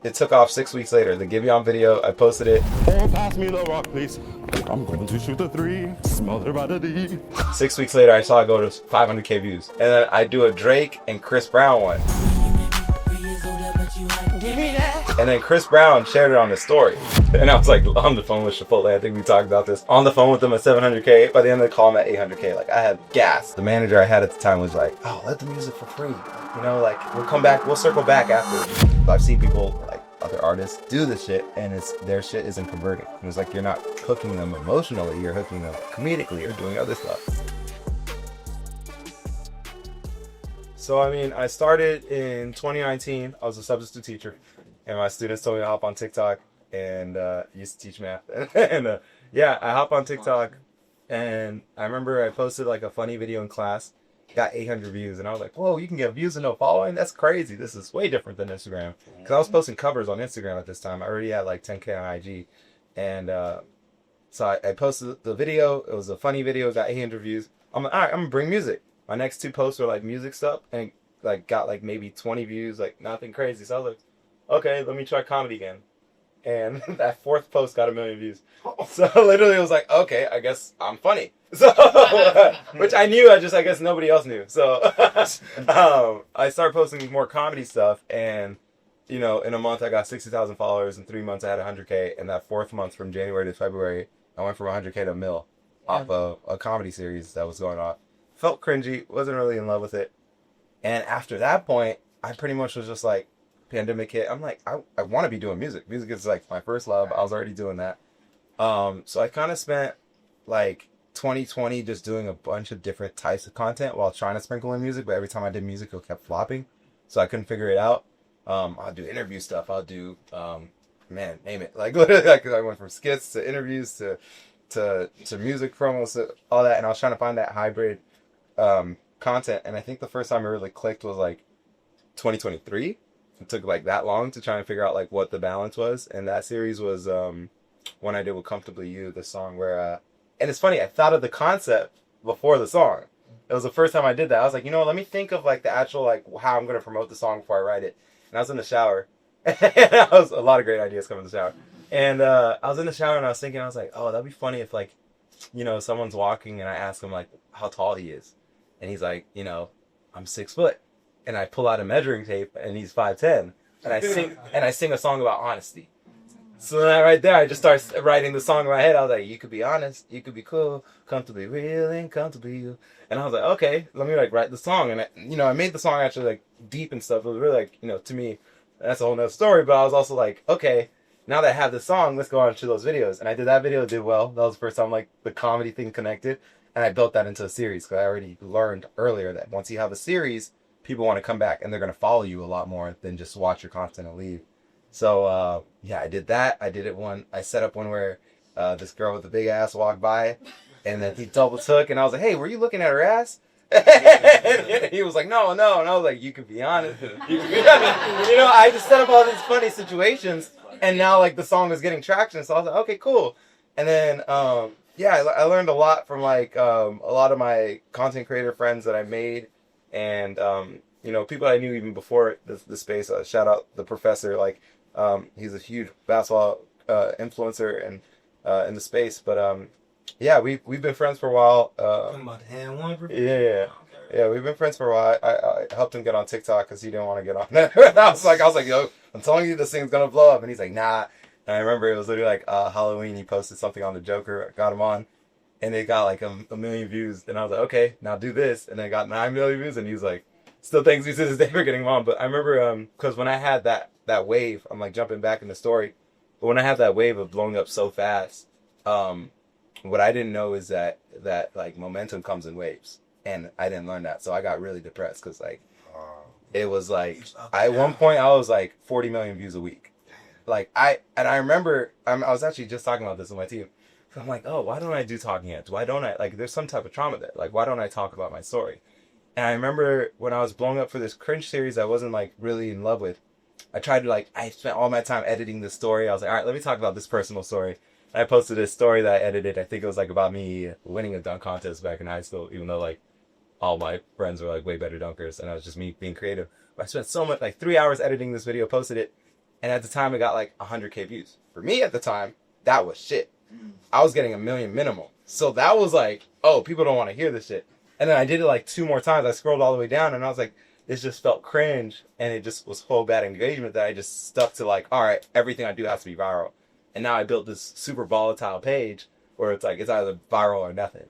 it took off 6 weeks later. The Give You On video, I posted it. Pass me the rock, please. I'm going to shoot the 3. Smother by the D. 6 weeks later, I saw it go to 500K views. And then I do a Drake and Chris Brown one. And then Chris Brown shared it on his story. And I was like on the phone with Chipotle. I think we talked about this. On the phone with them at 700K. By the end of the call, I'm at 800K. Like, I had gas. The manager I had at the time was like, oh, let the music for free. You know, like, we'll circle back after. I've seen people, like, other artists do this shit, and their shit isn't converting. It was like, you're not hooking them emotionally, you're hooking them comedically or doing other stuff. So, I mean, I started in 2019. I was a substitute teacher, and my students told me to hop on TikTok and used to teach math. And yeah, I hop on TikTok, and I remember I posted like a funny video in class, got 800 views, and I was like, whoa, you can get views and no following? That's crazy. This is way different than Instagram. Because I was posting covers on Instagram at this time. I already had like 10K on IG. And so I posted the video. It was a funny video, got 800 views. I'm like, all right, I'm going to bring music. My next 2 posts were like music stuff, and like got like maybe 20 views, like nothing crazy. So I was like, okay, let me try comedy again. And that 4th post got 1 million views. So literally it was like, okay, I guess I'm funny. So, which I knew, I guess nobody else knew. So I started posting more comedy stuff, and you know, in a month I got 60,000 followers. In 3 months I had 100K. And that 4th month, from January to February, I went from 100K to $1 million off of a comedy series that was going on. Felt cringy, wasn't really in love with it. And after that point, I pretty much was just like, pandemic hit. I'm like, I want to be doing music. Music is like my first love. I was already doing that. So I kind of spent like 2020 just doing a bunch of different types of content while trying to sprinkle in music. But every time I did music, it kept flopping. So I couldn't figure it out. I'll do interview stuff. I'll do, man, name it. Like literally, like I went from skits to interviews to music promos, to all that. And I was trying to find that hybrid content, and I think the first time it really clicked was like 2023. It took like that long to try and figure out like what the balance was, and that series was when I did with Comfortably You, the song where and it's funny, I thought of the concept before the song. It was the first time I did that. I was like, you know what, let me think of like the actual like how I'm gonna promote the song before I write it. And I was in the shower. And I was a lot of great ideas coming in the shower. And I was in the shower and I was thinking, I was like, oh, that'd be funny if like, you know, someone's walking and I ask him like how tall he is. And he's like, you know, I'm 6 foot. And I pull out a measuring tape and he's 5'10". And I sing a song about honesty. So then right there, I just start writing the song in my head. I was like, you could be honest, you could be cool, comfortably real and comfortably you. And I was like, okay, let me like write the song. And I made the song actually like deep and stuff. It was really like, you know, to me, that's a whole nother story. But I was also like, okay, now that I have the song, let's go on to those videos. And I did that video, it did well. That was the first time like the comedy thing connected. And I built that into a series because I already learned earlier that once you have a series, people want to come back and they're going to follow you a lot more than just watch your content and leave. So, yeah, I did that. I set up one where this girl with the big ass walked by and then he double took and I was like, hey, were you looking at her ass? And he was like, no. And I was like, you can be honest. You can be honest. You know, I just set up all these funny situations and now like the song was getting traction. So I was like, okay, cool. And then, yeah, I learned a lot from like a lot of my content creator friends that I made, and you know, people I knew even before the space. Shout out the professor, like he's a huge basketball influencer and in the space. But yeah, we've been friends for a while. Yeah, we've been friends for a while. I helped him get on TikTok because he didn't want to get on there. I was like, yo, I'm telling you, this thing's gonna blow up, and he's like, nah. And I remember it was literally like Halloween. He posted something on the Joker, got him on, and it got like a million views. And I was like, okay, now do this. And then it got 9 million views. And he was like, still thanks me to this day for getting him on. But I remember because when I had that wave, I'm like jumping back in the story. But when I had that wave of blowing up so fast, what I didn't know is that like momentum comes in waves, and I didn't learn that. So I got really depressed because like it was like at one point I was like 40 million views a week. Like I remember I was actually just talking about this with my team. So I'm like, oh, why don't I do talking heads? Why don't I, like, there's some type of trauma there. Like, why don't I talk about my story? And I remember when I was blowing up for this cringe series I wasn't like really in love with, I tried to like, I spent all my time editing the story. I was like, all right, let me talk about this personal story. And I posted this story that I edited. I think it was like about me winning a dunk contest back in high school, even though like all my friends were like way better dunkers and I was just me being creative. But I spent so much, like 3 hours editing this video, posted it. And at the time, it got like 100K views. For me at the time, that was shit. I was getting 1 million minimum. So that was like, oh, people don't want to hear this shit. And then I did it like 2 more times. I scrolled all the way down and I was like, this just felt cringe. And it just was whole bad engagement that I just stuck to like, all right, everything I do has to be viral. And now I built this super volatile page where it's like, it's either viral or nothing.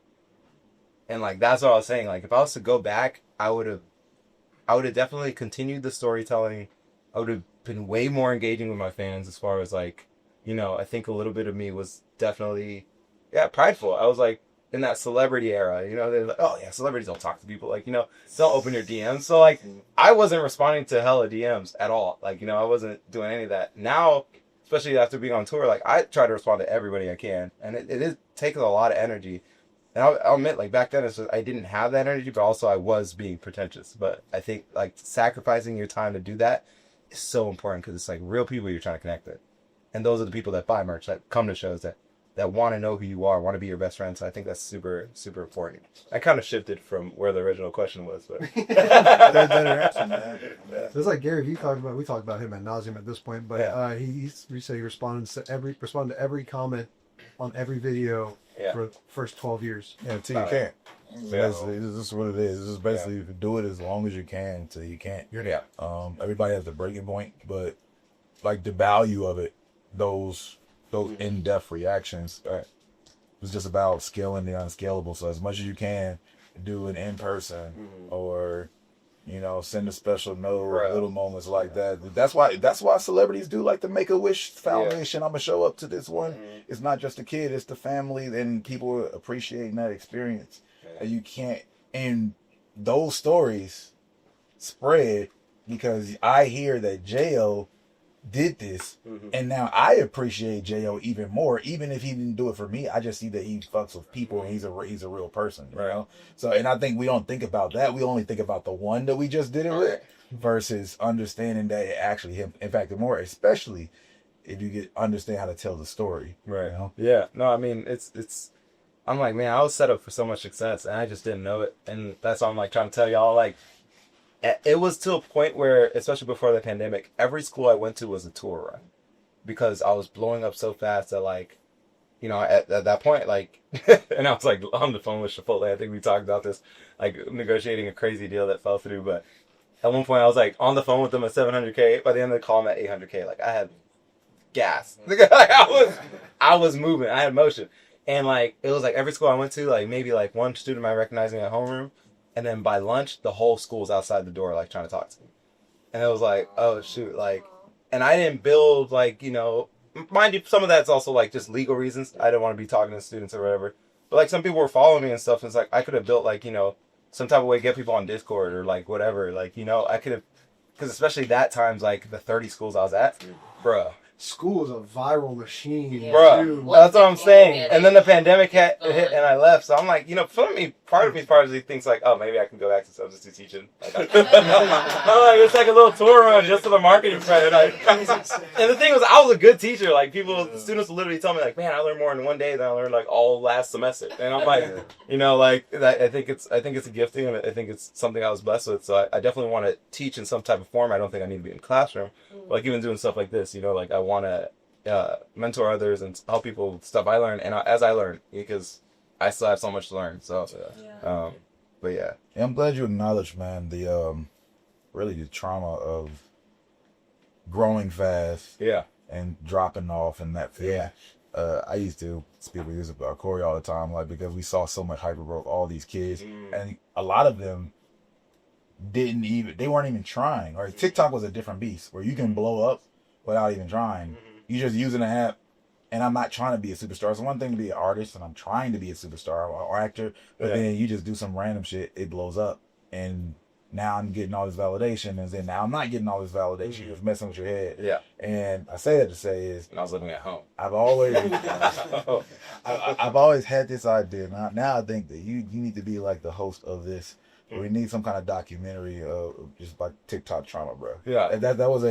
And like, that's what I was saying. Like, if I was to go back, I would have definitely continued the storytelling. I would have been way more engaging with my fans as far as like, you know, I think a little bit of me was definitely, prideful. I was like in that celebrity era, you know, they're like, oh yeah, celebrities don't talk to people. Like, you know, don't open your DMs. So like, I wasn't responding to hella DMs at all. Like, you know, I wasn't doing any of that. Now, especially after being on tour, like I try to respond to everybody I can. And it takes a lot of energy. And I'll admit, like back then, it's just, I didn't have that energy, but also I was being pretentious. But I think like sacrificing your time to do that is so important because it's like real people you're trying to connect with. And those are the people that buy merch, that come to shows, that want to know who you are, want to be your best friend. So I think that's super, super important. I kind of shifted from where the original question was, but better answer, man. So it's like Gary Vee talked about. We talked about him ad nauseum at this point, but he said he responded to every comment on every video for the first 12 years. Yeah, until you can't. Basically, this is what it is. This is basically do it as long as you can until you can't. yeah. Everybody has a breaking point, but like the value of it, those in-depth reactions, was just about scaling the unscalable. So as much as you can, do it in person or, you know, send a special note, little moments like that. That's why celebrities do like the Make-A-Wish Foundation. I'm gonna show up to this one. It's not just the kid, it's the family, and people appreciating that experience. And you can't, and those stories spread because I hear that Jayo did this, and now I appreciate Jayo even more. Even if he didn't do it for me, I just see that he fucks with people and he's a real person, you know. So, and I think we don't think about that. We only think about the one that we just did it with, versus understanding that it actually him. In fact, the more, especially if you understand how to tell the story, right? You know? Yeah. No, I mean it's. I'm like, man, I was set up for so much success, and I just didn't know it, and that's why I'm like trying to tell y'all, like. It was to a point where, especially before the pandemic, every school I went to was a tour run because I was blowing up so fast that, like, you know, at that point, like, and I was like on the phone with Chipotle. I think we talked about this, like negotiating a crazy deal that fell through. But at one point, I was like on the phone with them at 700K. By the end of the call, I'm at 800K. Like, I had gas. Like, I was moving. I had motion. And like, it was like every school I went to, like maybe like one student might recognize me at homeroom. And then by lunch, the whole school's outside the door, like, trying to talk to me. And it was like, oh, shoot, like... And I didn't build, like, you know... Mind you, some of that's also, like, just legal reasons. I didn't want to be talking to students or whatever. But, like, some people were following me and stuff. And it's like, I could have built, like, you know, some type of way to get people on Discord or, like, whatever. Like, you know, I could have... Because especially that times, like, the 30 schools I was at, bruh. School is a viral machine. Yeah. Bruh, that's what I'm saying. And then the pandemic hit and I left. So I'm like, you know, for me, part of me thinks like, oh, maybe I can go back to substitute teaching. Like, I'm like, it's like a little tour run just for the marketing credit. And the thing was, I was a good teacher. Like students will literally tell me like, man, I learned more in one day than I learned like all last semester. And I'm like, you know, like I think it's a gifting, and I think it's something I was blessed with. So I definitely want to teach in some type of form. I don't think I need to be in a classroom. But like even doing stuff like this, you know, like I want to mentor others and help people with stuff I learn, and as I learn, because I still have so much to learn. So, but yeah. I'm glad you acknowledged, man, the really the trauma of growing fast, and dropping off in that field. I used to speak with this about Corey all the time, like because we saw so much hyper growth, all these kids, and a lot of them they weren't even trying. Or TikTok was a different beast where you can blow up without even trying. You just using the app, and I'm not trying to be a superstar. It's one thing to be an artist, and I'm trying to be a superstar or actor, but then you just do some random shit, it blows up, and now I'm getting all this validation, and then now I'm not getting all this validation. It's messing with your head. Yeah. And I say that to say is, and I was living at home. I've always had this idea. Now I think that you need to be like the host of this. We need some kind of documentary just like TikTok trauma, bro. Yeah. That was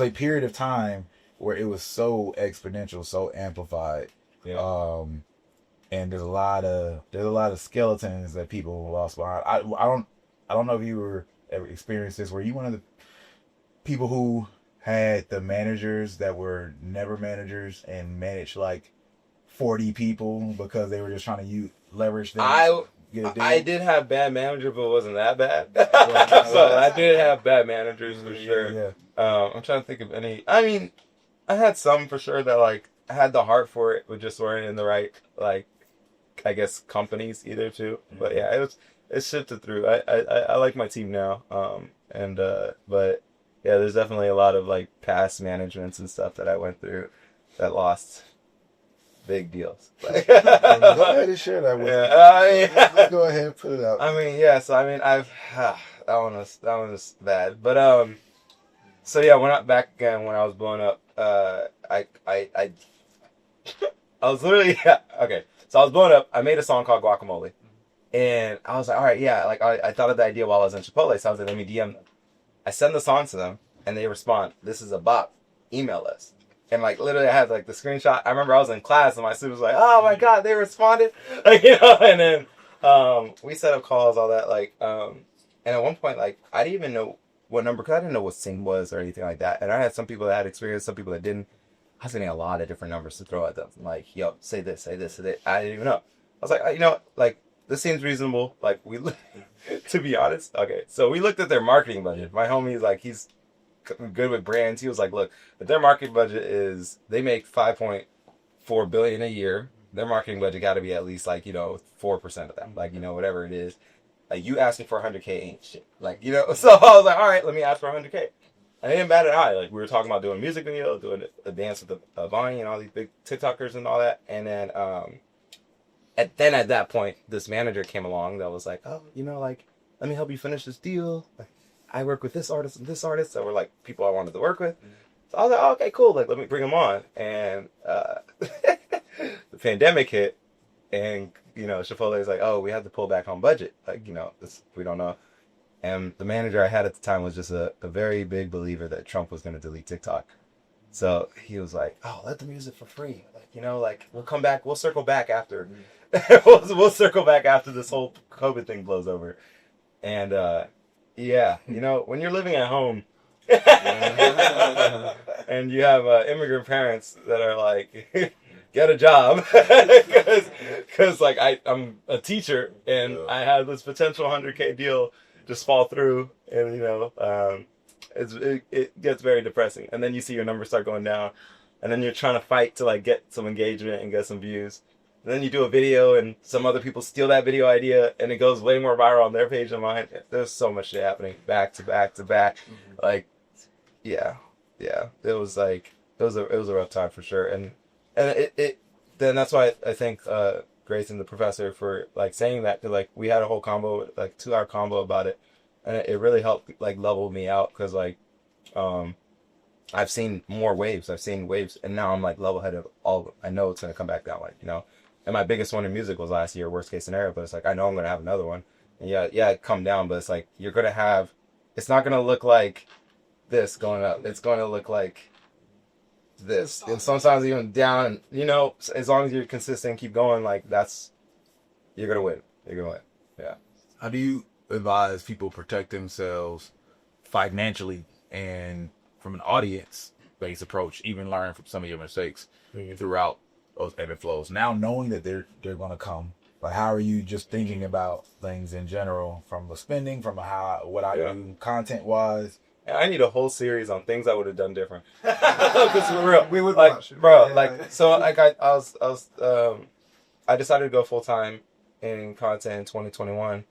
a period of time where it was so exponential, so amplified. Yeah. And there's a lot of skeletons that people lost behind. I don't know if you were ever experienced this. Were you one of the people who had the managers that were never managers and managed like 40 people because they were just trying to leverage them. I did have bad managers, but it wasn't that bad. So I did have bad managers for sure. Yeah. I'm trying to think of any. I mean, I had some for sure that like had the heart for it, but just weren't in the right like, I guess, companies either too. But yeah, it shifted through. I like my team now. But yeah, there's definitely a lot of like past managements and stuff that I went through that lost big deals. Go ahead and share that with me. Let's go ahead and put it out. I mean, yeah. So I mean, that one was bad. But so yeah, back again when I was blowing up, I was literally okay. So I was blowing up. I made a song called Guacamole, and I was like, all right, yeah. Like I thought of the idea while I was in Chipotle, so I was like, let me DM them. I send the song to them, and they respond, "This is a bop. Email us." And like literally, I had like the screenshot. I remember I was in class, and my student was like, "Oh my god, they responded!" Like and then we set up calls, all that. Like and at one point, like I didn't even know what number, because I didn't know what Sing was or anything like that. And I had some people that had experience, some people that didn't. I was getting a lot of different numbers to throw at them. Like, yo, say this, say this, say that. I didn't even know. I was like, you know, like this seems reasonable. Like to be honest, okay. So we looked at their marketing budget. My homie's like, he's good with brands. He was like, look, if their marketing budget is, they make $5.4 billion a year. Their marketing budget got to be at least like, you know, 4% of that. Like, you know, whatever it is. Like you asking for 100K ain't shit. Like, you know, so I was like, all right, let me ask for 100K. And it didn't bat an eye. Like we were talking about doing a music video, doing a dance with Vonnie and all these big TikTokers and all that. And then, at that point, this manager came along that was like, oh, you know, like, let me help you finish this deal. Like, I work with this artist and this artist that were like people I wanted to work with. So I was like, oh, okay, cool. Like, let me bring them on. And the pandemic hit, and you know, Chipotle is like, oh, we have to pull back on budget. Like, you know, we don't know. And the manager I had at the time was just a very big believer that Trump was going to delete TikTok. So he was like, oh, let them use it for free. Like, you know, like we'll come back. We'll circle back after. We'll circle back after this whole COVID thing blows over. And yeah, you know, when you're living at home and you have immigrant parents that are like, get a job, because like I'm a teacher and I had this potential 100K deal just fall through, and you know, it gets very depressing. And then you see your numbers start going down, and then you're trying to fight to like get some engagement and get some views. And then you do a video, and some other people steal that video idea, and it goes way more viral on their page than mine. There's so much shit happening back to back to back. Like, yeah, it was like it was a rough time for sure. And then that's why I thank Grace and the professor for like saying that, because like we had a whole combo, like 2-hour combo about it, and it really helped like level me out, because like I've seen more waves. And now I'm like level headed. I know it's gonna come back down, like, you know. And my biggest one in music was last year, worst case scenario. But it's like I know I'm gonna have another one, and yeah, it come down. But it's like you're gonna have. It's not gonna look like this going up. It's gonna look like this, and sometimes even down. You know, as long as you're consistent, keep going. Like you're gonna win. Yeah. How do you advise people protect themselves financially and from an audience-based approach, even learn from some of your mistakes throughout those ebb and flows? Now knowing that they're going to come, but how are you just thinking about things in general, from the spending, from what I do content-wise? I need a whole series on things I would have done different. Because for real, we would like, watch it. bro. Yeah. Like, so like I decided to go full time in content in 2021,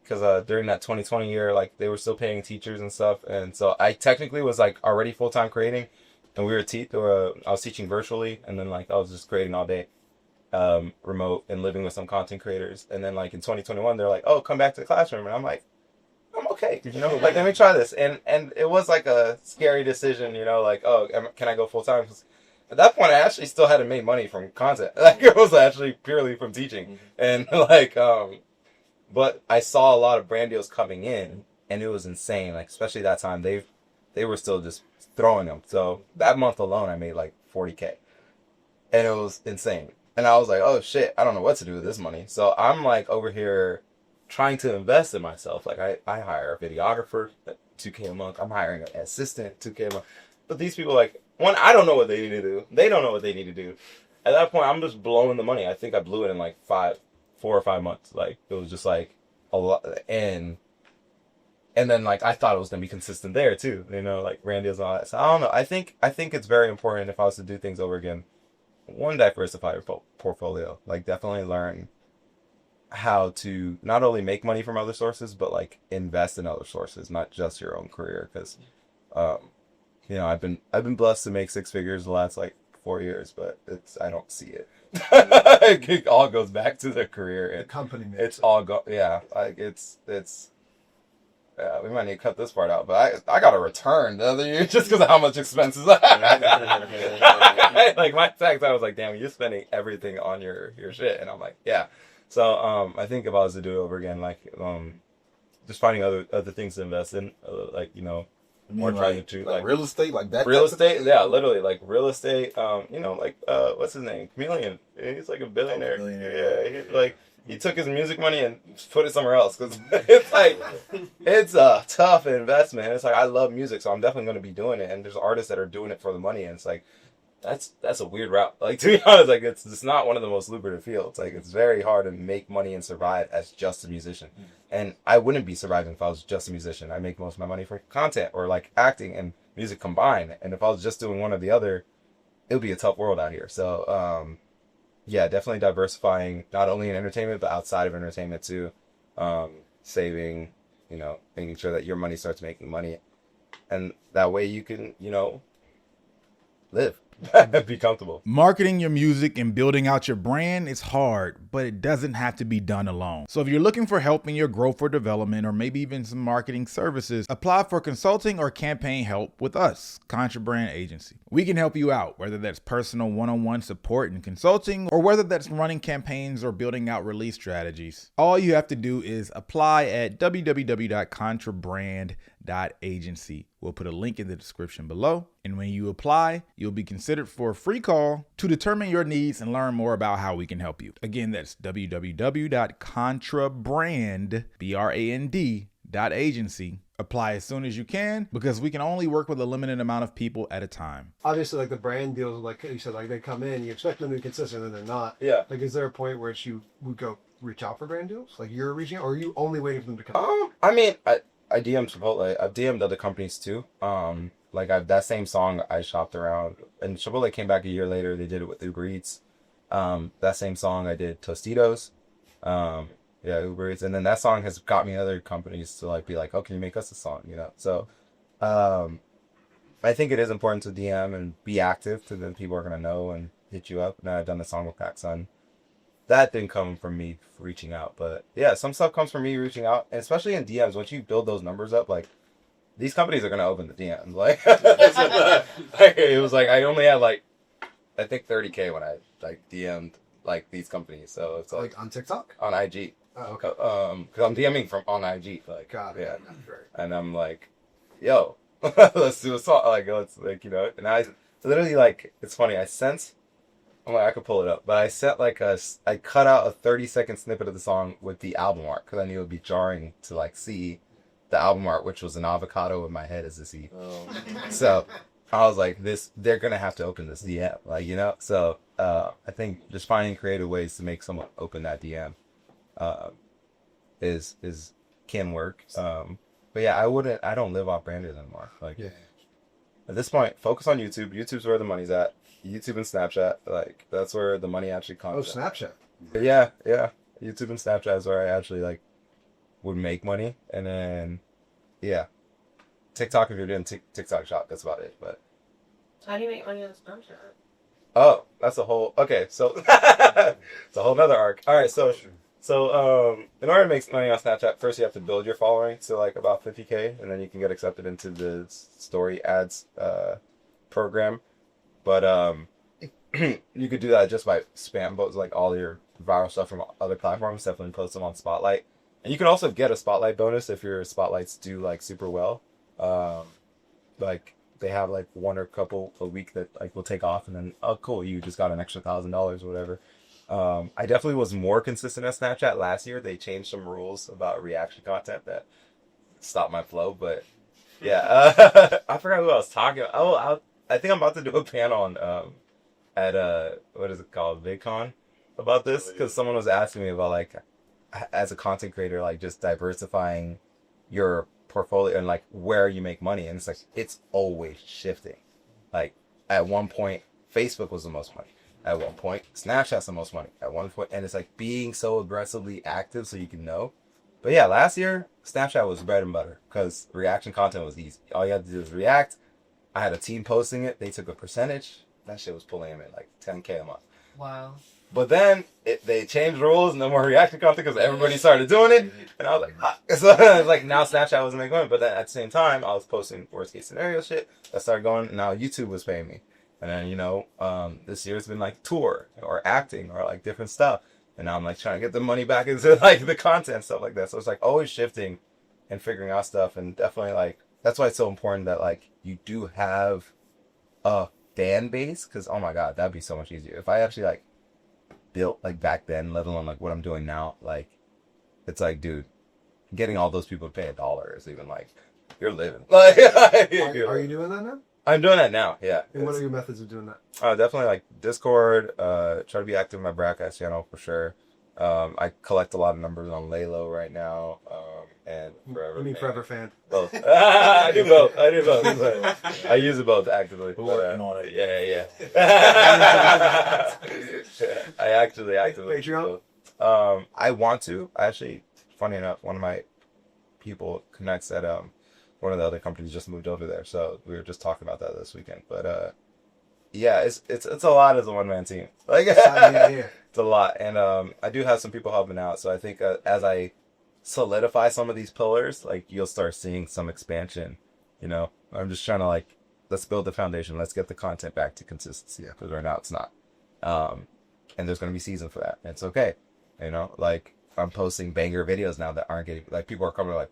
because during that 2020 year, like they were still paying teachers and stuff, and so I technically was like already full time creating, and I was teaching virtually, and then like I was just creating all day, remote, and living with some content creators, and then like in 2021 they're like, oh, come back to the classroom, and I'm like, I'm okay, you know, like let me try this, and it was like a scary decision, you know, like, oh, can I go full time? At that point, I actually still hadn't made money from content. Like it was actually purely from teaching, and like but I saw a lot of brand deals coming in, and it was insane. Like especially that time, they were still just throwing them. So that month alone, I made like 40K, and it was insane. And I was like, oh shit, I don't know what to do with this money. So I'm like over here trying to invest in myself. Like I hire a videographer at $2K a month. I'm hiring an assistant $2K a month. But these people, like, one, I don't know what they need to do. They don't know what they need to do. At that point, I'm just blowing the money. I think I blew it in like 4 or 5 months. Like, it was just like a lot. And then like I thought it was gonna be consistent there too. You know, like brand deals and all that. So I don't know. I think it's very important if I was to do things over again. One, diversify your portfolio. Like, definitely learn how to not only make money from other sources, but like invest in other sources, not just your own career. Because, you know, I've been blessed to make 6 figures the last like 4 years, but I don't see it. It all goes back to the career. The company makes it's all like it's. Yeah, we might need to cut this part out, but I got a return the other year just because of how much expenses I had. Like, my tax, I was like, damn, you're spending everything on your shit. And I'm like, yeah. So I think if I was to do it over again, like just finding other things to invest in, like, you know, more trying to like real estate, like that. Real estate, yeah, literally, like real estate. You know, like what's his name? Chameleon. He's like a billionaire. Yeah, he took his music money and put it somewhere else because it's like it's a tough investment. It's like, I love music, so I'm definitely going to be doing it. And there's artists that are doing it for the money, and it's like that's a weird route. Like, to be honest, like it's not one of the most lucrative fields. Like, it's very hard to make money and survive as just a musician. And I wouldn't be surviving if I was just a musician. I make most of my money for content or like acting and music combined. And if I was just doing one or the other, it would be a tough world out here. So yeah, definitely diversifying, not only in entertainment, but outside of entertainment too. Saving, you know, making sure that your money starts making money. And that way you can, you know, live. Be comfortable. Marketing your music and building out your brand is hard, but it doesn't have to be done alone. So if you're looking for help in your growth or development, or maybe even some marketing services, apply for consulting or campaign help with us, Contrabrand Agency. We can help you out, whether that's personal one-on-one support and consulting, or whether that's running campaigns or building out release strategies. All you have to do is apply at www.contrabrand.agency. We'll put a link in the description below. And when you apply, you'll be considered for a free call to determine your needs and learn more about how we can help you. Again, that's www.contrabrand.agency. Apply as soon as you can, because we can only work with a limited amount of people at a time. Obviously, like the brand deals, like you said, like they come in, you expect them to be consistent, and they're not. Yeah. Like, is there a point where you would go reach out for brand deals? Like, you're reaching out, or are you only waiting for them to come? I mean, I DM'd Chipotle. I've DM'd other companies too. Like, that same song I shopped around, and Chipotle came back a year later. They did it with Uber Eats. That same song I did Tostitos. Yeah, Uber Eats. And then that song has got me other companies to like be like, oh, can you make us a song? You know? So I think it is important to DM and be active, because then people are going to know and hit you up. And I've done the song with PacSun. That didn't come from me reaching out. But yeah, some stuff comes from me reaching out. And especially in DMs, once you build those numbers up, like, these companies are going to open the DMs. Like, it was like, I only had like, I think 30K when I like DM'd like these companies. So it's like on TikTok? On IG. Oh, okay. Because I'm DMing from on IG. Like, God, yeah. Great. And I'm like, yo, let's do a song. Like, let's, like, you know. And I literally, like, it's funny. I'm like, I could pull it up, but I cut out a 30-second snippet of the song with the album art, because I knew it would be jarring to like see the album art, which was an avocado in my head as a seed. Oh. So I was like, they're gonna have to open this DM, like, you know. So I think just finding creative ways to make someone open that DM can work. But yeah, I don't live off branded anymore. Like, yeah. At this point, focus on YouTube. YouTube's where the money's at. YouTube and Snapchat, like, that's where the money actually comes. Oh, Snapchat. Yeah. YouTube and Snapchat is where I actually like would make money, and then yeah, TikTok, if you're doing TikTok shop, that's about it. But how do you make money on Snapchat? Oh, that's a whole so it's a whole nother arc. All right, so in order to make money on Snapchat, first you have to build your following to like about 50K, and then you can get accepted into the story ads program. But you could do that just by spam posts, like all your viral stuff from other platforms. Definitely post them on Spotlight, and you can also get a Spotlight bonus if your Spotlights do like super well. Like, they have like one or couple a week that like will take off, and then, oh cool, you just got an extra $1,000 or whatever. I definitely was more consistent at Snapchat last year. They changed some rules about reaction content that stopped my flow, but Yeah, I forgot who I was talking about. I think I'm about to do a panel on at what is it called, VidCon, about this, because someone was asking me about like, as a content creator, like just diversifying your portfolio and like where you make money, and it's like it's always shifting. Like at one point, Facebook was the most money. At one point, Snapchat's the most money. At one point, and it's like being so aggressively active so you can know. But yeah, last year, Snapchat was bread and butter because reaction content was easy. All you had to do was react. I had a team posting it. They took a percentage. That shit was pulling them in like 10K a month. Wow. But then they changed rules, no more reaction content because everybody started doing it. And I was like, ah. So like now Snapchat wasn't making money. But then at the same time, I was posting worst case scenario shit. That started going. And now YouTube was paying me. And then, you know, this year's been like tour or acting or like different stuff. And now I'm like trying to get the money back into like the content, stuff like that. So it's like always shifting and figuring out stuff. And definitely like, that's why it's so important that like you do have a fan base. Cause oh my God, that'd be so much easier. If I actually like built like back then, let alone like what I'm doing now, like it's like, dude, getting all those people to pay $1 is even like, you're living. Like, Are you doing that now? I'm doing that now, yeah. And what are your methods of doing that? Definitely like Discord, try to be active in my broadcast channel for sure. I collect a lot of numbers on Laylo right now, and Forever. I mean, Fan. Forever Fan. Both. I do both. I use it both actively. We're working on it. Yeah. I actually actively. Patreon? I want to. Actually, funny enough, one of my people connects at one of the other companies just moved over there, so we were just talking about that this weekend. But yeah, it's a lot as a one-man team. Like Yeah. it's a lot, and I do have some people helping out. So I think as I solidify some of these pillars, like you'll start seeing some expansion. You know, I'm just trying to like let's build the foundation. Let's get the content back to consistency because right now it's not. And there's going to be season for that. And it's okay. You know, like I'm posting banger videos now that aren't getting like people are coming like,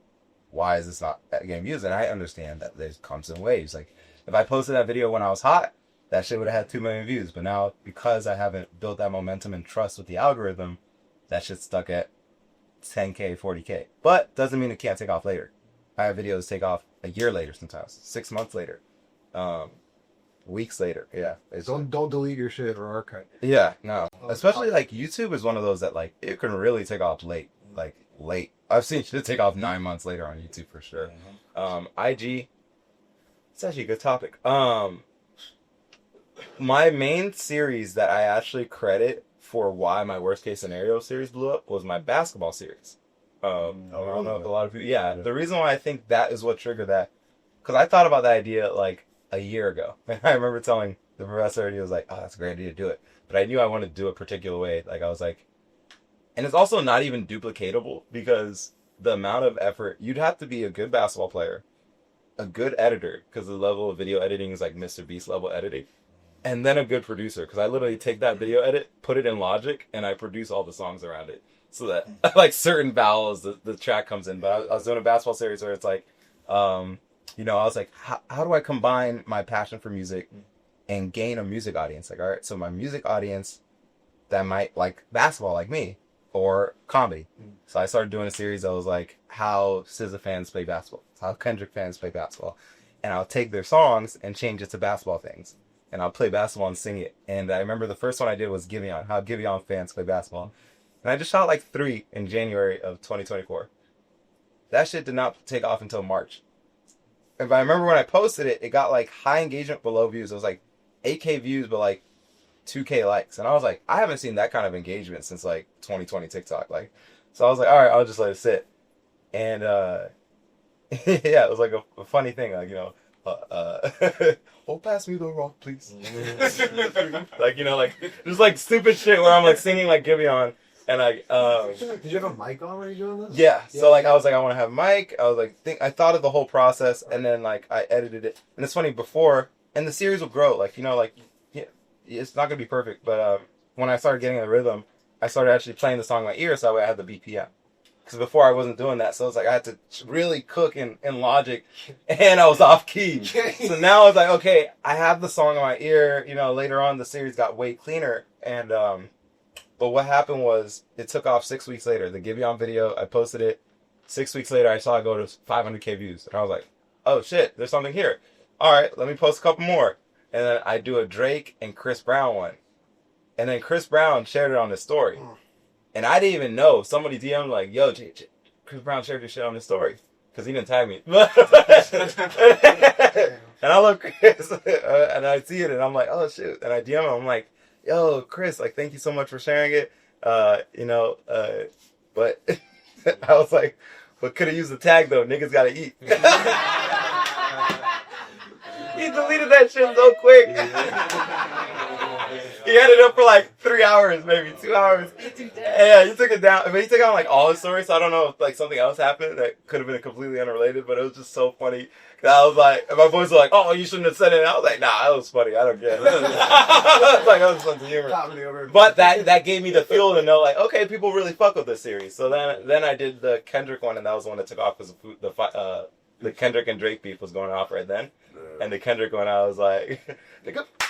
why is this not getting views? And I understand that there's constant waves. Like if I posted that video when I was hot, that shit would have had 2 million views. But now because I haven't built that momentum and trust with the algorithm, that shit's stuck at 10K, 40K. But doesn't mean it can't take off later. I have videos take off a year later sometimes, 6 months later, weeks later. Yeah. Don't delete your shit or archive. Yeah, no. Especially like YouTube is one of those that like it can really take off late. Like late. I've seen shit take off 9 months later on YouTube for sure. IG, it's actually a good topic. My main series that I actually credit for why my worst case scenario series blew up was my basketball series. I don't know if a lot of people. Yeah, the reason why I think that is what triggered that, because I thought about that idea like a year ago, and I remember telling the professor, and he was like, "Oh, that's a great idea to do it," but I knew I wanted to do it a particular way. Like I was like, and it's also not even duplicatable because the amount of effort you'd have to be a good basketball player, a good editor because the level of video editing is like Mr. Beast level editing. And then a good producer, because I literally take that video edit, put it in Logic, and I produce all the songs around it. So that, like, certain vowels, the track comes in. But I was doing a basketball series where it's like, you know, I was like, how do I combine my passion for music and gain a music audience? Like, all right, so my music audience that might like basketball like me, or comedy. So I started doing a series that was like, how SZA fans play basketball, how Kendrick fans play basketball. And I'll take their songs and change it to basketball things. And I'll play basketball and sing it. And I remember the first one I did was Giveon, how Giveon fans play basketball. And I just shot like 3 in January of 2024. That shit did not take off until March. And I remember when I posted it, it got like high engagement but low views. It was like 8K views but like 2K likes. And I was like, I haven't seen that kind of engagement since like 2020 TikTok. Like, so I was like, all right, I'll just let it sit. And yeah, it was like a funny thing. Like, you know, oh, pass me the rock, please. Like, you know, like, just like stupid shit where I'm like singing like Giveon. And like, did you have a mic on when you were doing this? Yeah. So like, I was like, I want to have a mic. I was like, I thought of the whole process, and then like I edited it. And it's funny, before, and the series will grow. Like, you know, like, yeah, it's not gonna be perfect, but when I started getting the rhythm, I started actually playing the song in my ear, so that way I had the BPM. Because before I wasn't doing that, so it's like I had to really cook in Logic, and I was off key. So now it's like, okay, I have the song in my ear. You know, later on the series got way cleaner, and but what happened was it took off 6 weeks later. The Giveon video, I posted it. 6 weeks later, I saw it go to 500K views, and I was like, oh shit, there's something here. All right, let me post a couple more. And then I do a Drake and Chris Brown one. And then Chris Brown shared it on his story. And I didn't even know. Somebody DM'd like, yo, Chris Brown shared your shit on his story. Because he didn't tag me. And I love Chris. And I see it and I'm like, oh shit. And I DM him. I'm like, yo, Chris, like, thank you so much for sharing it. But I was like, but could have used the tag though. Niggas gotta eat. He deleted that shit so quick. He had it up for like 3 hours, maybe 2 hours. Yeah, he took it down. I mean, he took on like all his stories, so I don't know if like something else happened that could have been completely unrelated, but it was just so funny. I was like, my boys were like, oh, you shouldn't have said it. I was like, nah, that was funny. I don't care. I was like, that was sense of humor. But that gave me the fuel to know, like, okay, people really fuck with this series. So then I did the Kendrick one, and that was the one that took off because the Kendrick and Drake beef was going off right then. And the Kendrick one, I was like,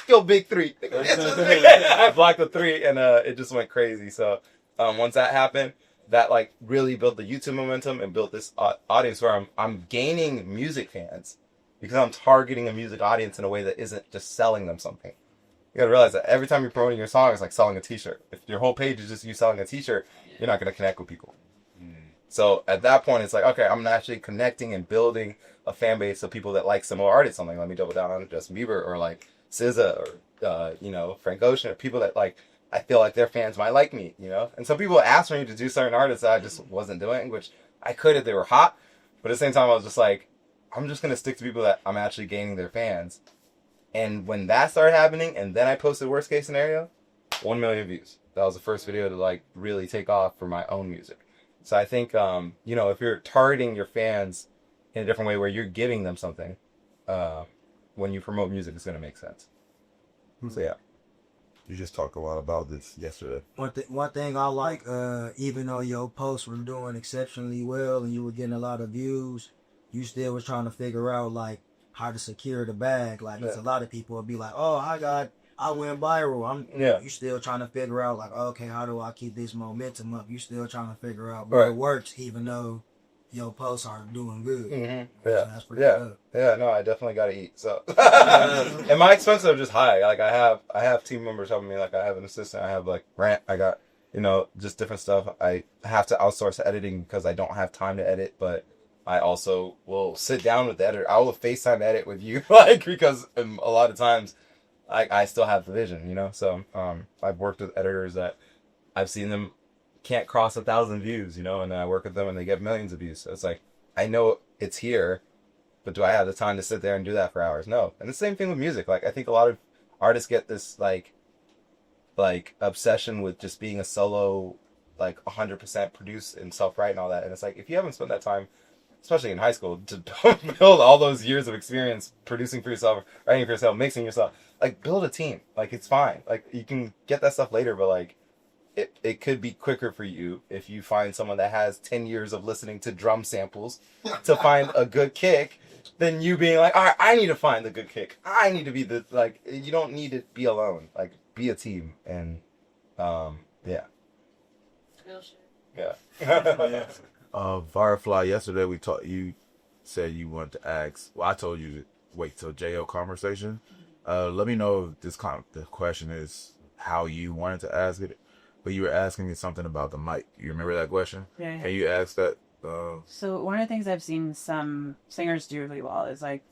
yo, big three. I blocked the 3, and it just went crazy. So once that happened, that like really built the YouTube momentum and built this audience where I'm gaining music fans because I'm targeting a music audience in a way that isn't just selling them something. You gotta realize that every time you're promoting your song, it's like selling a t-shirt. If your whole page is just you selling a t-shirt, you're not gonna connect with people. So at that point, it's like, okay, I'm actually connecting and building a fan base of people that like similar artists. I'm like, let me double down on Justin Bieber or like SZA or Frank Ocean, or people that like I feel like their fans might like me, And some people asked me to do certain artists that I just wasn't doing, which I could if they were hot. But at the same time, I was just like, I'm just gonna stick to people that I'm actually gaining their fans. And when that started happening, and then I posted worst case scenario, 1 million views. That was the first video to like really take off for my own music. So I think, if you're targeting your fans in a different way where you're giving them something, when you promote music, it's going to make sense. So, yeah. You just talked a lot about this yesterday. One thing I like, even though your posts were doing exceptionally well and you were getting a lot of views, you still was trying to figure out, like, how to secure the bag. Like, there's a lot of people will be like, oh, I went viral. You still trying to figure out, like, okay, how do I keep this momentum up? You still trying to figure out what works, even though your posts are doing good. Mm-hmm. So that's pretty good. Yeah, no, I definitely got to eat. So, and my expenses are just high. Like I have team members helping me. Like I have an assistant. I have like rent. I got, just different stuff. I have to outsource editing because I don't have time to edit, but I also will sit down with the editor. I will FaceTime edit with you, like, because a lot of times I still have the vision, So I've worked with editors that I've seen them can't cross 1,000 views, and then I work with them and they get millions of views. So it's like, I know it's here, but do I have the time to sit there and do that for hours? No. And the same thing with music. Like, I think a lot of artists get this like obsession with just being a solo, like 100% produce and self-write and all that. And it's like, if you haven't spent that time, especially in high school, to build all those years of experience producing for yourself, writing for yourself, mixing yourself, like, build a team. Like, it's fine. Like, you can get that stuff later, but like, it could be quicker for you if you find someone that has 10 years of listening to drum samples to find a good kick than you being like, all right, I need to find the good kick. I need to be you don't need to be alone. Like, be a team. And, yeah. Yeah. Firefly, yesterday you said you wanted to ask, well, I told you to wait till Jayo conversation. Let me know if the question is how you wanted to ask it, but you were asking me something about the mic. You remember that question? Yeah. Can you ask that? So one of the things I've seen some singers do really well is like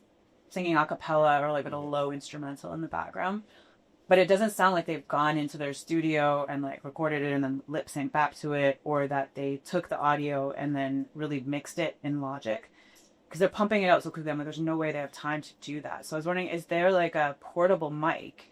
singing a cappella or like with a low instrumental in the background. But it doesn't sound like they've gone into their studio and like recorded it and then lip sync back to it, or that they took the audio and then really mixed it in Logic. Because they're pumping it out so quickly. I'm like, there's no way they have time to do that. So I was wondering, is there like a portable mic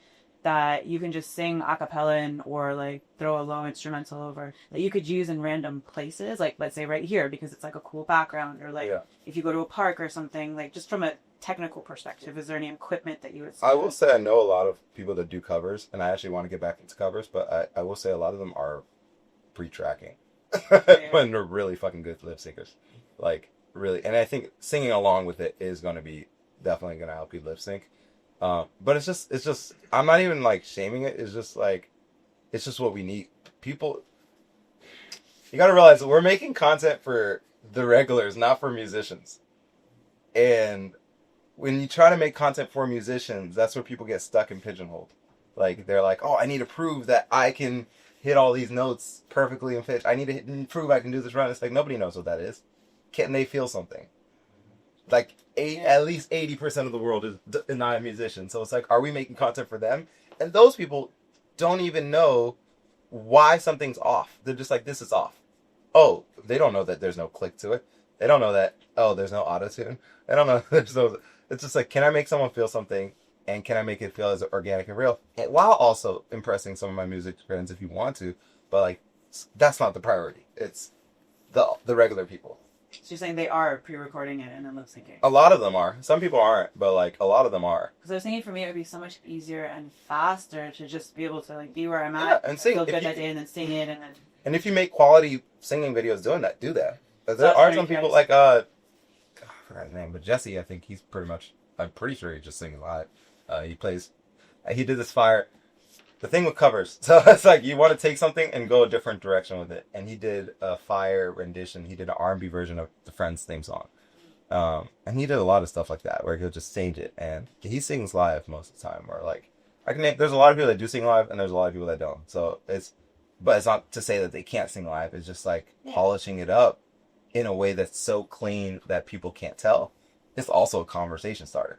that you can just sing a cappella in, or like throw a low instrumental over, that you could use in random places? Like, let's say right here, because it's like a cool background, or like if you go to a park or something, like just from a technical perspective, is there any equipment that you would I will say I know a lot of people that do covers, and I actually want to get back into covers, but I will say a lot of them are pre-tracking when they're really fucking good lip syncers. Like, really. And I think singing along with it is going to be definitely going to help you lip sync. But it's just, I'm not even like shaming it. It's just like, it's just what we need. People, you got to realize that we're making content for the regulars, not for musicians. And when you try to make content for musicians, that's where people get stuck and pigeonholed. Like, they're like, oh, I need to prove that I can hit all these notes perfectly and fit. I need to prove I can do this run. It's like, nobody knows what that is. Can they feel something? Like, at least 80% of the world is not a musician. So it's like, are we making content for them? And those people don't even know why something's off. They're just like, this is off. Oh, they don't know that there's no click to it. They don't know that, oh, there's no auto-tune. They don't know there's no... It's just like, can I make someone feel something? And can I make it feel as organic and real? And while also impressing some of my music friends if you want to. But, like, that's not the priority. It's the regular people. So you're saying they are pre-recording it and then lip syncing? A lot of them are. Some people aren't, but, like, a lot of them are. Because I was thinking for me it would be so much easier and faster to just be able to, like, be where I'm at, and sing. feel good that day, and then sing it, and then... And if you make quality singing videos doing that, do that. But there That's are very some people, nice. like, I forgot his name, but Jesse, I think he's I'm pretty sure he's just singing live. He did this fire... The thing with covers, so it's like you want to take something and go a different direction with it. And he did a fire rendition. He did an R&B version of the Friends theme song. And he did a lot of stuff like that where he'll just change it. And he sings live most of the time. Or like, there's a lot of people that do sing live and there's a lot of people that don't. So but it's not to say that they can't sing live. It's just like polishing it up in a way that's so clean that people can't tell. It's also a conversation starter.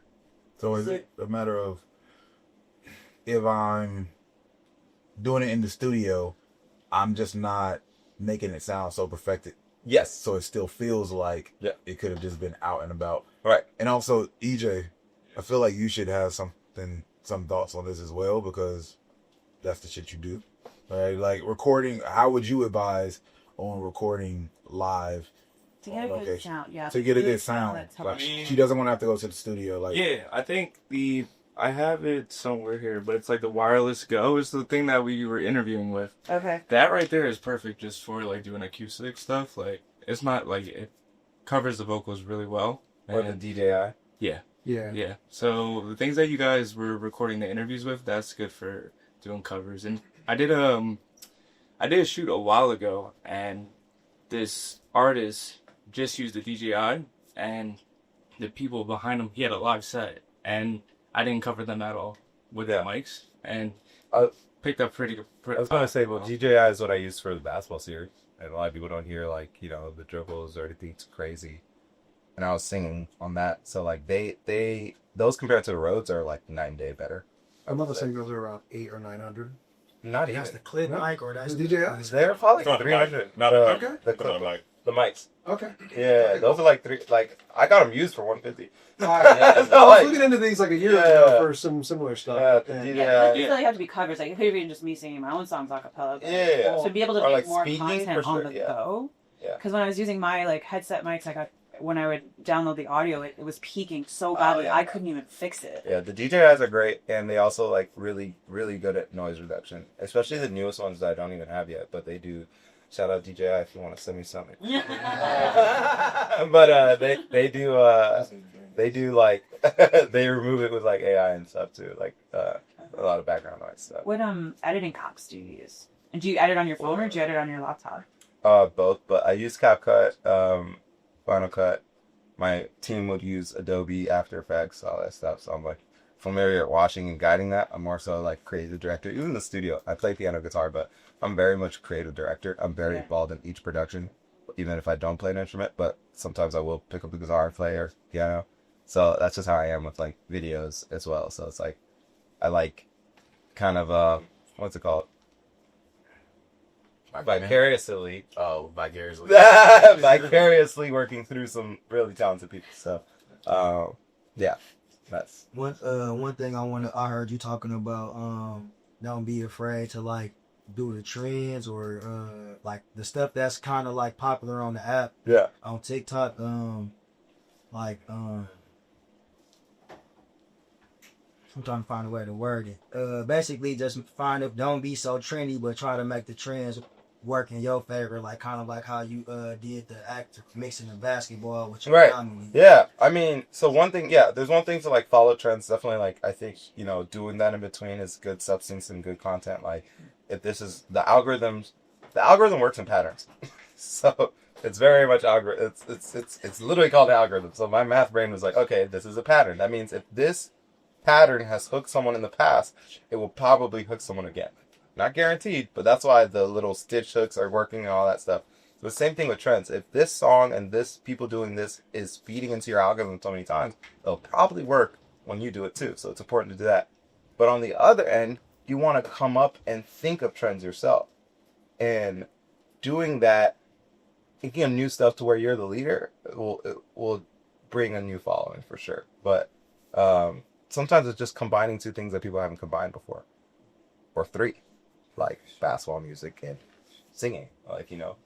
So is it a matter of if I'm doing it in the studio, I'm just not making it sound so perfected. Yes. So it still feels like it could have just been out and about. Right. And also, EJ, I feel like you should have some thoughts on this as well, because that's the shit you do. Right? Like recording, how would you advise on recording live? To get a good sound, yeah. To get a good sound. Like, she doesn't want to have to go to the studio. Like, yeah, I think I have it somewhere here, but it's like the wireless Go is the thing that we were interviewing with. Okay. That right there is perfect just for like doing acoustic stuff. Like it's not like it covers the vocals really well. Or the DJI. Yeah. Yeah. Yeah. So the things that you guys were recording the interviews with, that's good for doing covers. And I did a shoot a while ago, and this artist just used the DJI, and the people behind him, he had a live set, and I didn't cover them at all with the mics, and picked up pretty. I was going to say, well, DJI is what I use for the basketball series, and a lot of people don't hear, like, you know, the dribbles or anything too crazy. And I was singing on that, so, like, those compared to the Rhodes are, like, night and day better. I'm not saying those are around 800 or 900. Not even. That's the clip mic or that's The DJI? They're probably It's not the 300. mic. Not Okay. The mics. Okay. Yeah, those are like I got them used for $150. I was looking into these like a year ago Yeah. for some similar stuff. Yeah, And- Yeah, it doesn't necessarily have to be covers. Like, it could be just me singing my own songs a cappella. But Yeah. to be able to Or, make like, more speaking, content for on sure, the yeah. go. Yeah. Because when I was using my like headset mics, when I would download the audio, it was peaking so badly yeah. I couldn't even fix it. Yeah, the DJIs are great, and they also like really, really good at noise reduction. Especially the newest ones that I don't even have yet, but they do. Shout out DJI if you want to send me something. But they do like they remove it with like AI and stuff too, like a lot of background noise stuff. What editing apps do you use? And do you edit on your phone or do you edit on your laptop? Both, but I use CapCut, Final Cut. My team would use Adobe After Effects, all that stuff. So I'm like familiar at watching and guiding that. I'm more so like creative director. Even in the studio, I play piano guitar, but I'm very much creative director. I'm very involved in each production, even if I don't play an instrument. But sometimes I will pick up the guitar and play or piano. So that's just how I am with like videos as well. So it's like I like kind of what's it called? Vicariously. Oh, vicariously. Vicariously working through some really talented people. So, yeah, that's one thing I heard you talking about. Don't be afraid to like do the trends or like the stuff that's kind of like popular on the app. Yeah. On TikTok, I'm trying to find a way to word it. Basically, just don't be so trendy, but try to make the trends work in your favor, like kind of like how you did the act mixing the basketball with your right. family. Yeah, I mean, so one thing, there's one thing to like follow trends. Definitely, like I think doing that in between is good substance and good content. Like if this is the algorithm works in patterns. So It's very much algorithm. It's literally called an algorithm. So my math brain was like, okay, this is a pattern. That means if this pattern has hooked someone in the past, it will probably hook someone again. Not guaranteed, but that's why the little stitch hooks are working and all that stuff. So the same thing with trends. If this song and this people doing this is feeding into your algorithm so many times, it'll probably work when you do it too. So it's important to do that. But on the other end, you want to come up and think of trends yourself. And doing that, thinking of new stuff to where you're the leader, it will bring a new following for sure. But sometimes it's just combining two things that people haven't combined before, or three, like basketball music and singing. Like, you know,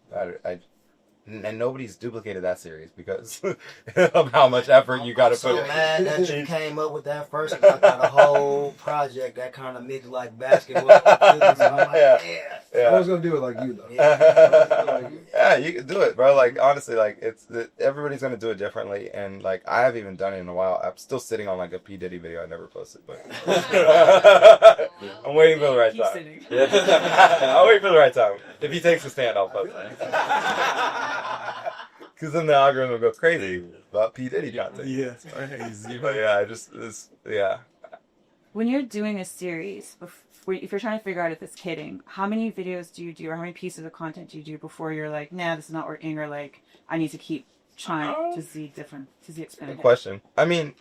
and nobody's duplicated that series because of how much effort you got to put in. I'm so mad that you came up with that first. I got a whole project that kind of mixed like basketball. I'm like, Yeah. I was gonna do it like you though. Yeah, you can do it, bro. Like, honestly, like everybody's gonna do it differently, and like I haven't even done it in a while. I'm still sitting on like a P Diddy video I never posted, but I'm waiting for the right time. I'll wait for the right time. If he takes a stand, I'll post it. Because then the algorithm goes crazy about P Diddy content. Yeah, it's crazy. But yeah, yeah. When you're doing a series, if you're trying to figure out if it's kidding, how many videos do you do, or how many pieces of content do you do before you're like, nah, this is not working, or like, I need to keep trying to see expand. Good question. I mean,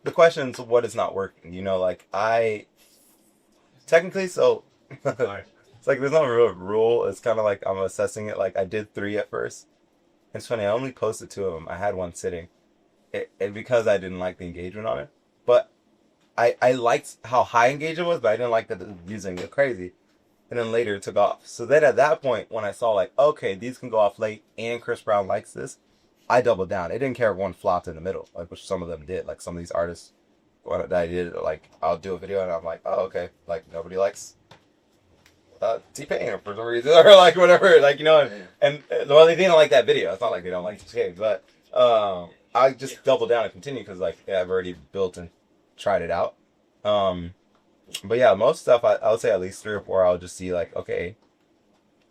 the question is what is not working. You know, like technically, so it's like there's no real rule. It's kind of like I'm assessing it. Like I did 3 at first. It's funny. I only posted 2 of them. I had one sitting, and because I didn't like the engagement on it, but I liked how high engagement was, but I didn't like that the views didn't get crazy. And then later it took off. So then at that point, when I saw like, okay, these can go off late, and Chris Brown likes this, I doubled down. It didn't care if one flopped in the middle, like which some of them did. Like some of these artists that I did, like I'll do a video and I'm like, oh okay, like nobody likes T-Pain for some reason, or like whatever, like, you know, and well, they didn't like that video. It's not like they don't like T-Pain, but I just doubled down and continue because like I've already built and tried it out. But yeah, most stuff I would say at least 3 or 4 I'll just see like, okay,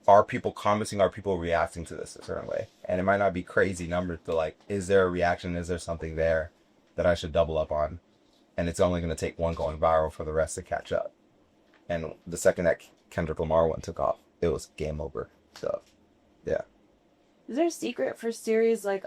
are people commenting, are people reacting to this a certain way? And it might not be crazy numbers, but like, is there a reaction, is there something there that I should double up on? And it's only going to take one going viral for the rest to catch up. And the second that Kendrick Lamar one took off, it was game over. So yeah. Is there a secret for series, like,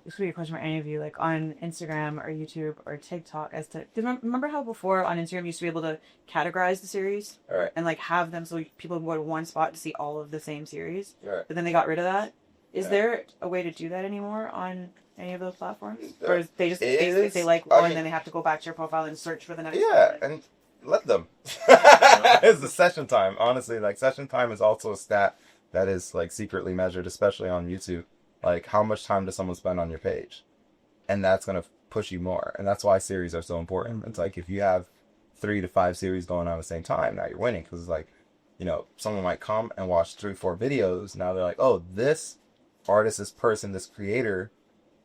this would be a question for any of you, like on Instagram or YouTube or TikTok, as to, remember how before on Instagram you used to be able to categorize the series? All right. And like have them so people would go to one spot to see all of the same series? Right. But then they got rid of that. Is there a way to do that anymore on any of those platforms? Or is they just basically say like one, and then they have to go back to your profile and search for the next one? Yeah, and let them. It's the session time. Honestly, like session time is also a stat that is like secretly measured, especially on YouTube. Like how much time does someone spend on your page? And that's going to push you more. And that's why series are so important. It's like if you have 3 to 5 series going on at the same time, now you're winning. Because it's like, you know, someone might come and watch 3, 4 videos. Now they're like, oh, this artist, this person, this creator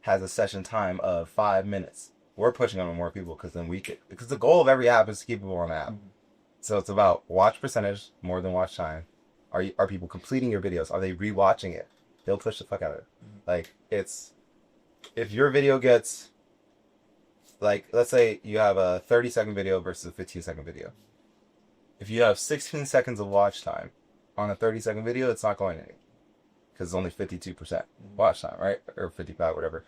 has a session time of 5 minutes. We're pushing on more people because then because the goal of every app is to keep people on the app. So it's about watch percentage more than watch time. Are people completing your videos? Are they rewatching it? They'll push the fuck out of it. Like, it's, if your video gets, like, let's say you have a 30-second video versus a 15-second video. If you have 16 seconds of watch time on a 30-second video, it's not going anywhere. Because it's only 52% watch time, right? Or 55, whatever.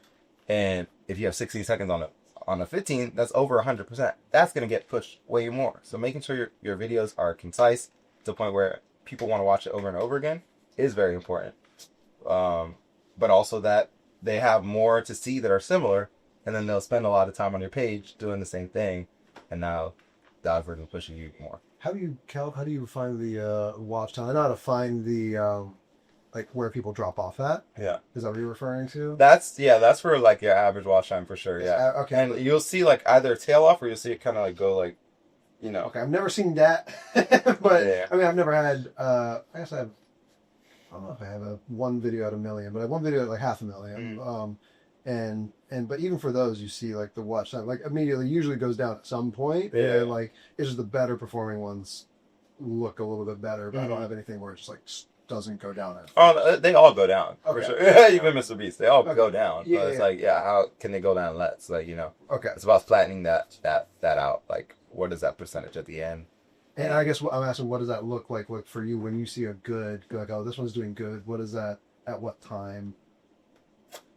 And if you have 16 seconds on a 15, that's over 100%. That's going to get pushed way more. So making sure your videos are concise to the point where people want to watch it over and over again is very important. But also that they have more to see that are similar, and then they'll spend a lot of time on your page doing the same thing, and now the algorithm is pushing you more. How do you find the watch time? I know how to find the like where people drop off at. Yeah. Is that what you're referring to? That's for like your average watch time for sure. Yeah. Okay. And you'll see like either tail off or you'll see it kind of like go like, you know. Okay, I've never seen that, but Yeah. I mean, I've never had. I guess I don't know if I have one video out of 1 million, but I have one video at like 500,000. But even for those, you see like the watch time, like immediately usually goes down at some point. Yeah. And like it's just the better performing ones look a little bit better, but I don't have anything where it's just like doesn't go down. Oh, they all go down for Okay. sure. Even Mr. Beast, they all go down. Yeah, but it's yeah. like, how can they go down less? Like, Okay. it's about flattening that out. Like, what is that percentage at the end? And I guess I'm asking, what does that look like for you when you see a good, like, oh, this one's doing good? What is that at what time?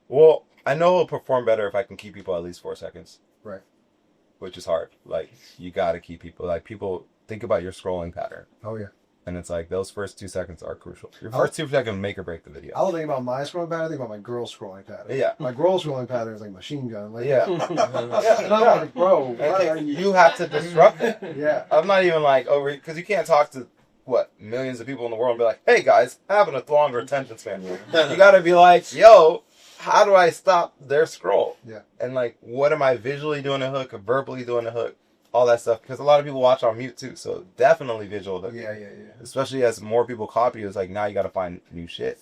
Well, I know it'll perform better if I can keep people at least 4 seconds. Right. Which is hard. Like, you got to keep people. Like, people think about your scrolling pattern. Oh, yeah. And it's like, those first 2 seconds are crucial. Your first 2 seconds make or break the video. I don't think about my scrolling pattern. I think about my girl's scrolling pattern. Yeah. My girl's scrolling pattern is like machine gun. Like, Yeah. yeah. And I'm like, bro, why are you? You have to disrupt it. Yeah. I'm not even like over, because you can't talk to millions of people in the world and be like, hey guys, having a longer attention span here. You got to be like, yo, how do I stop their scroll? Yeah. And like, what am I visually doing a hook or verbally doing a hook? All that stuff, because a lot of people watch on mute too, so definitely visual hook. Yeah. Especially as more people copy, it's like now you got to find new shit.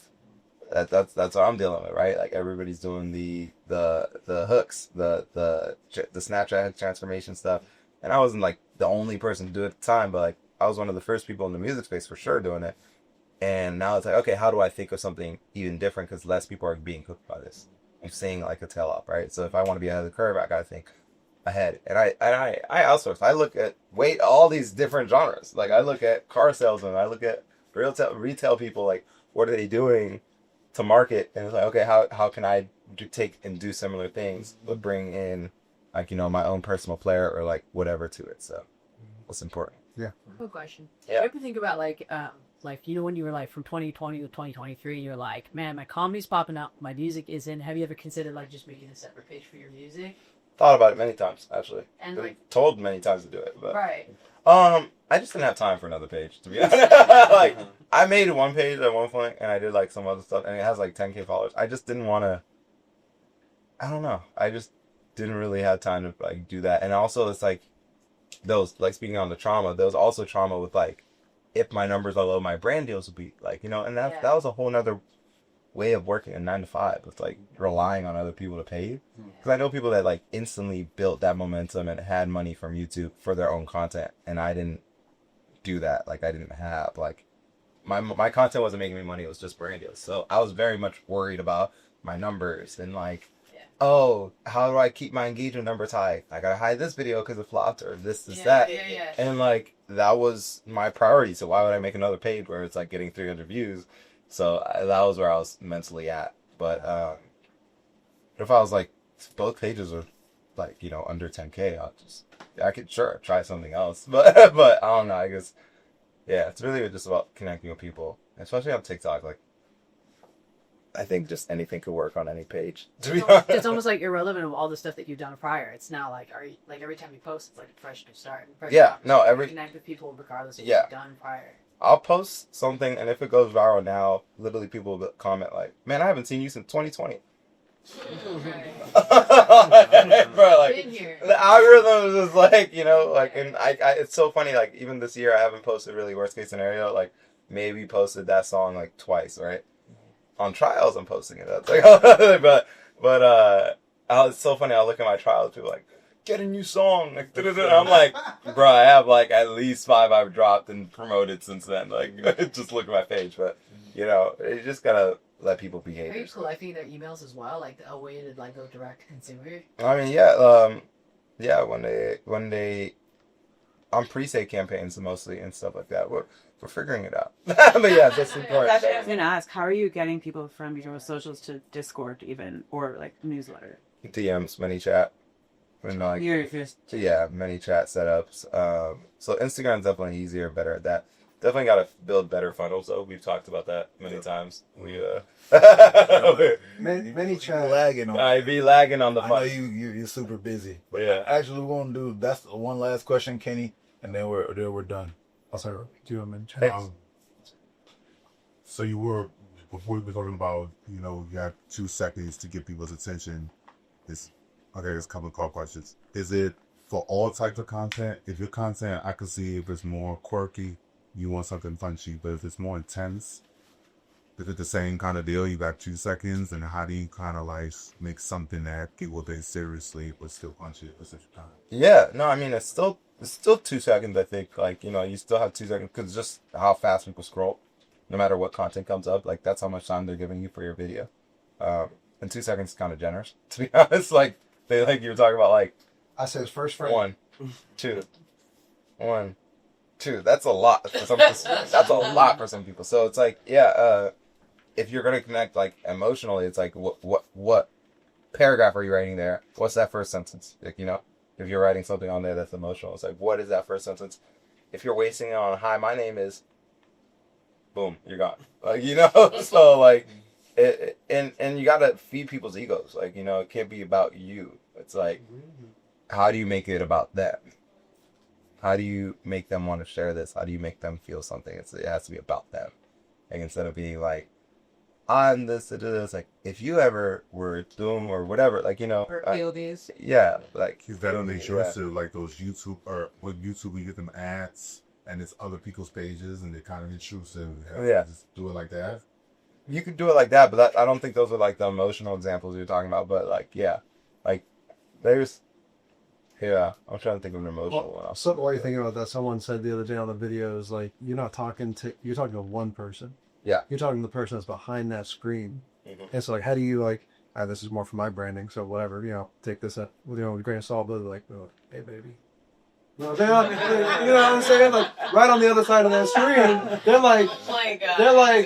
That's what I'm dealing with, right? Like everybody's doing the hooks, the Snapchat transformation stuff, and I wasn't like the only person to do it at the time, but like I was one of the first people in the music space for sure doing it. And now it's like, okay, how do I think of something even different? Because less people are being cooked by this. I'm seeing like a tail up, right? So if I want to be ahead of the curve, I gotta think ahead. And I outsource. I look at all these different genres. Like I look at car salesmen, I look at retail people. Like what are they doing to market? And it's like, okay, how can I take and do similar things, but bring in like my own personal flair or like whatever to it. So what's important? Yeah. Good question. Yeah. You ever think about like when you were like from 2020 to 2023, you're like, man, my comedy's popping up, my music isn't. Have you ever considered like just making a separate page for your music? Thought about it many times actually. And Been like told many times to do it, but right. I just didn't have time for another page, to be honest. Like I made one page at one point and I did like some other stuff and it has like 10K followers. I just didn't want to, I don't know. I just didn't really have time to like do that. And also it's like those, like speaking on the trauma, there was also trauma with like, if my numbers are low, my brand deals would be like, and that was a whole nother way of working a 9 to 5. It's like relying on other people to pay you. Because I know people that like instantly built that momentum and had money from YouTube for their own content. And I didn't do that. Like I didn't have like, my content wasn't making me money. It was just brand deals. So I was very much worried about my numbers and like, oh, how do I keep my engagement numbers high? I gotta hide this video because it flopped or this, that. Yeah. And like, that was my priority. So why would I make another page where it's like getting 300 views? So that was where I was mentally at. But if I was like, both pages are like, under 10K, I could try something else. But I don't know, I guess, yeah, it's really just about connecting with people, especially on TikTok. Like, I think just anything could work on any page. To be honest. It's almost like irrelevant of all the stuff that you've done prior. It's now like, every time you post, it's like a fresh new start. Connect with people regardless of what you've done prior. I'll post something, and if it goes viral now, literally people will comment like, "Man, I haven't seen you since 2020." Bro, like the algorithm is like, and I it's so funny. Like even this year, I haven't posted really worst case scenario. Like maybe posted that song like twice, right? On trials, I'm posting it. That's like, but it's so funny. I look at my trials, people like, get a new song. Like, I'm like, bro, I have like at least 5 I've dropped and promoted since then. Like, just look at my page. But you just gotta let people behave. Are you collecting their emails as well? Like a way to like go direct to consumer? I mean, yeah. When they on pre-sale campaigns mostly and stuff like that. We're figuring it out. But yeah, that's important. That's what I was gonna ask. How are you getting people from your socials to Discord even or like newsletter? DMs, ManyChat. And like, You're just ManyChat setups. So Instagram's definitely easier, better at that. Definitely got to build better funnels though. We've talked about that many times. ManyChat lagging on. I be lagging on the I know funnel. you're super busy. But yeah. Actually, we're gonna do that's one last question, Kenny, and then we're done. I'll say, do a ManyChat. So you were, before we were talking about, you have 2 seconds to get people's attention. It's a couple of car questions. Is it for all types of content? If your content, I can see if it's more quirky, you want something punchy, but if it's more intense, is it the same kind of deal? You got 2 seconds, and how do you kind of like make something that people take seriously but still punchy at the same time? Yeah, no, I mean, it's still 2 seconds, I think. Like, you still have 2 seconds because just how fast people scroll. no matter what content comes up, like that's how much time they're giving you for your video. And 2 seconds is kind of generous, to be honest. Like they like you were talking about like I said his first frame. 1, 2, 1, 2. That's a lot for some. That's a lot for some people. So it's like, yeah, if you're gonna connect like emotionally, it's like what paragraph are you writing there? What's that first sentence? Like, you know, if you're writing something on there that's emotional, it's like, what is that first sentence? If you're wasting it on hi, my name is, boom, you're gone. Like, you know, so like. And you gotta feed people's egos. Like, you know, it can't be about you. It's like, how do you make it about them? How do you make them want to share this? How do you make them feel something? It has to be about them. Like, instead of being like, I'm this, it's like, if you ever were doing or whatever, like, you know. Or feel these. Yeah, like. Is that only choice to like those YouTube, or with YouTube we get them ads and it's other people's pages and they're kind of intrusive. Yeah. Just do it like that. You could do it like that, but I don't think those are like the emotional examples you're talking about. But like, yeah, like there's, yeah, I'm trying to think of an emotional one. So while you're thinking about that, someone said the other day on the videos, like you're talking to one person. Yeah. You're talking to the person that's behind that screen. Mm-hmm. And so like, how do you like, this is more for my branding, so whatever, you know, take this with with a grain of salt, but like, oh, hey baby. No, they're not, you know what I'm saying? Like right on the other side of that screen, they're like, Oh my God. they're like,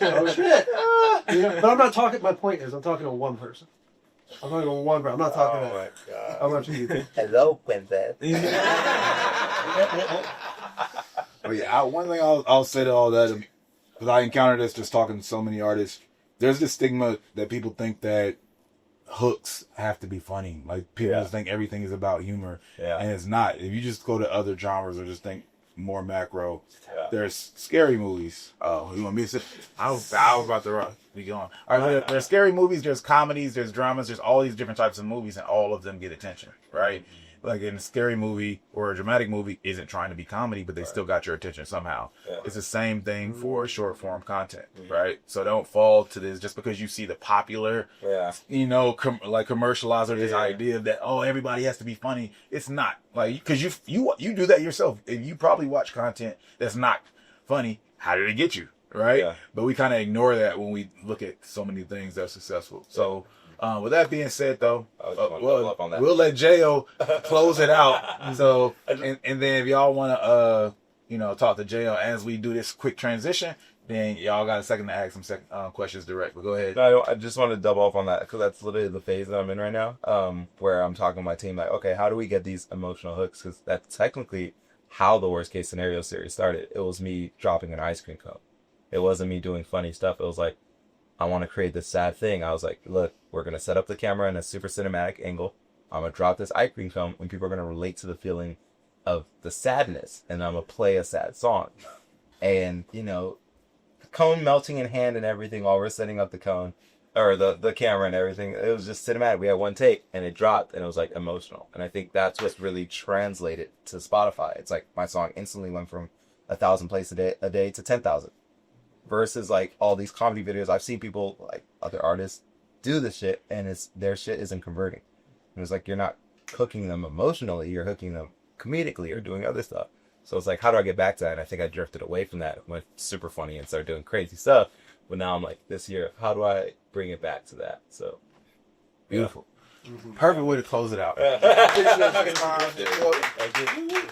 oh shit. You know, but I'm not talking. My point is, I'm talking to one person. I'm talking to one person. I'm not talking to. my God. I'm not to you. Hello, princess. But yeah, one thing I'll say to all that, because I encountered this just talking to so many artists, there's this stigma that people think that hooks have to be funny. Like people just think everything is about humor, and it's not. If you just go to other genres or just think more macro, there's scary movies. Oh, you want me to say? I was about to be going. All right, there's scary movies, there's comedies, there's dramas, there's all these different types of movies, and all of them get attention, right? Like in a scary movie or a dramatic movie isn't trying to be comedy, but they still got your attention somehow. It's the same thing for short form content, right? So don't fall to this just because you see the popular, you know, like commercializer, this idea that, oh, everybody has to be funny. It's not, like, because you do that yourself. If you probably watch content that's not funny, how did it get you, right? But we kind of ignore that when we look at so many things that are successful. So with that being said, though, we'll let Jayo close it out. So, and then if y'all want to, you know, talk to Jayo as we do this quick transition, then y'all got a second to ask some questions direct. But go ahead. No, I just want to double up on that because that's literally the phase that I'm in right now, where I'm talking to my team like, okay, how do we get these emotional hooks? Because that's technically how the Worst Case Scenario series started. It was me dropping an ice cream cone. It wasn't me doing funny stuff. It was like, I want to create this sad thing. I was like, look, we're going to set up the camera in a super cinematic angle. I'm going to drop this ice cream cone and people are going to relate to the feeling of the sadness. And I'm going to play a sad song. And, you know, the cone melting in hand and everything while we're setting up the cone or the camera and everything. It was just cinematic. We had one take and it dropped and it was like emotional. And I think that's what's really translated to Spotify. It's like my song instantly went from 1,000 plays a day to 10,000. Versus like all these comedy videos, I've seen people like other artists do this shit, and their shit isn't converting. And it's like you're not hooking them emotionally, you're hooking them comedically or doing other stuff. So it's like, how do I get back to that? And I think I drifted away from that, went super funny and started doing crazy stuff. But now I'm like, this year, how do I bring it back to that? So beautiful, perfect way to close it out. Thank you.